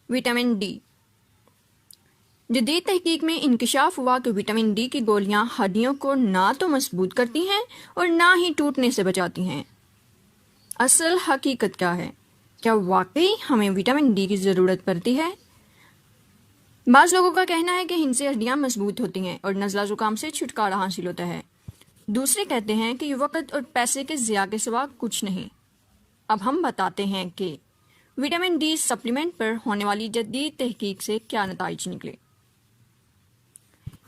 Vitamin D. جدید تحقیق میں انکشاف ہوا کہ وٹامن ڈی کی گولیاں ہڈیوں کو نہ تو مضبوط کرتی ہیں اور نہ ہی ٹوٹنے سے بچاتی ہیں۔ اصل حقیقت کیا ہے؟ کیا واقعی ہمیں وٹامن ڈی کی ضرورت پڑتی ہے؟ بعض لوگوں کا کہنا ہے کہ ان سے ہڈیاں مضبوط ہوتی ہیں اور نزلہ زکام سے چھٹکارا حاصل ہوتا ہے۔ دوسرے کہتے ہیں کہ یہ وقت اور پیسے کے ضیاع کے سوا کچھ نہیں۔ اب ہم بتاتے ہیں کہ وٹامن ڈی سپلیمنٹ پر ہونے والی جدید تحقیق سے کیا نتائج نکلے۔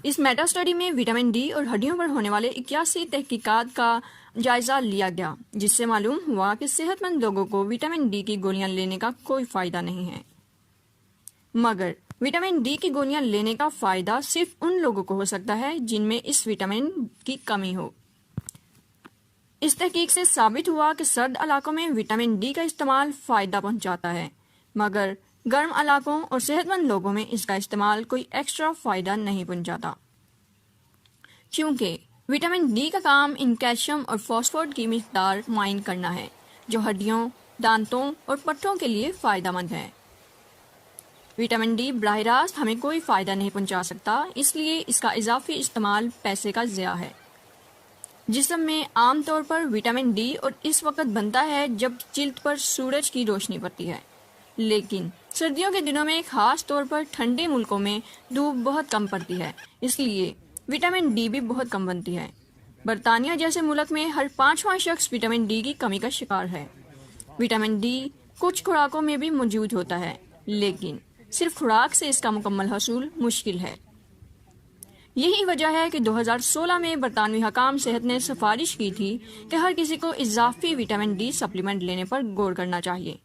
اس میٹا اسٹڈی میں وٹامن ڈی اور ہڈیوں پر ہونے والے 81 تحقیقات کا جائزہ لیا گیا، جس سے معلوم ہوا کہ صحت مند لوگوں کو وٹامن ڈی کی گولیاں لینے کا کوئی فائدہ نہیں ہے، مگر وٹامن ڈی کی گولیاں لینے کا فائدہ صرف ان لوگوں کو ہو سکتا ہے جن میں اس وٹامن کی کمی ہو۔ اس تحقیق سے ثابت ہوا کہ سرد علاقوں میں وٹامن ڈی کا استعمال فائدہ پہنچاتا ہے، مگر گرم علاقوں اور صحت مند لوگوں میں اس کا استعمال کوئی ایکسٹرا فائدہ نہیں پہنچاتا، کیونکہ وٹامن ڈی کا کام ان کیلشیم اور فاسفورس کی مقدار معین کرنا ہے جو ہڈیوں، دانتوں اور پٹھوں کے لیے فائدہ مند ہے۔ وٹامن ڈی براہ راست ہمیں کوئی فائدہ نہیں پہنچا سکتا، اس لیے اس کا اضافی استعمال پیسے کا ضیاع ہے۔ جسم میں عام طور پر وٹامن ڈی اور اس وقت بنتا ہے جب جلد پر سورج کی روشنی پڑتی ہے، لیکن سردیوں کے دنوں میں خاص طور پر ٹھنڈے ملکوں میں دھوپ بہت کم پڑتی ہے، اس لیے وٹامن ڈی بھی بہت کم بنتی ہے۔ برطانیہ جیسے ملک میں ہر 5واں شخص وٹامن ڈی کی کمی کا شکار ہے۔ وٹامن ڈی کچھ خوراکوں میں بھی موجود ہوتا ہے، لیکن صرف خوراک سے اس کا مکمل حصول مشکل ہے۔ یہی وجہ ہے کہ 2016 میں برطانوی حکام صحت نے سفارش کی تھی کہ ہر کسی کو اضافی وٹامن ڈی سپلیمنٹ لینے پر غور کرنا چاہیے،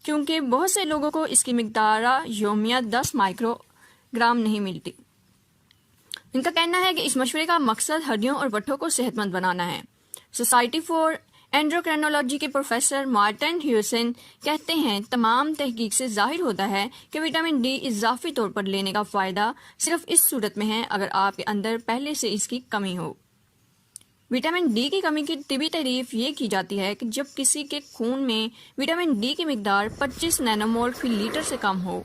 کیونکہ بہت سے لوگوں کو اس کی مقدار یومیہ 10 مائکرو گرام نہیں ملتی۔ ان کا کہنا ہے کہ اس مشورے کا مقصد ہڈیوں اور پٹھوں کو صحت مند بنانا ہے۔ سوسائٹی فار اینڈوکرینولوجی کے پروفیسر مارٹن ہیوسن کہتے ہیں، تمام تحقیق سے ظاہر ہوتا ہے کہ وٹامن ڈی اضافی طور پر لینے کا فائدہ صرف اس صورت میں ہے اگر آپ کے اندر پہلے سے اس کی کمی ہو۔ وٹامن ڈی کی کمی کی طبی تعریف یہ کی جاتی ہے کہ جب کسی کے خون میں وٹامن ڈی کی مقدار 25 نینو مول فی لیٹر سے کم ہو۔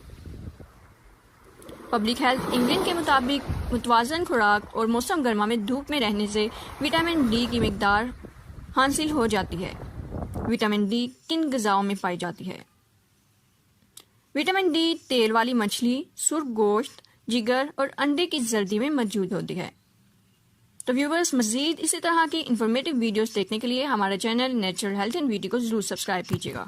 پبلک ہیلتھ انگلینڈ کے مطابق متوازن خوراک اور موسم گرما میں دھوپ میں رہنے سے وٹامن ڈی کی مقدار حاصل ہو جاتی ہے۔ وٹامن ڈی کن غذاؤں میں پائی جاتی ہے؟ وٹامن ڈی تیل والی مچھلی، سرخ گوشت، جگر اور انڈے کی زردی میں موجود ہوتی ہے۔ تو ویورز، مزید اسی طرح کی انفارمیٹیو ویڈیوز دیکھنے کے لیے ہمارا channel natural health and beauty کو ضرور سبسکرائب کیجیے گا۔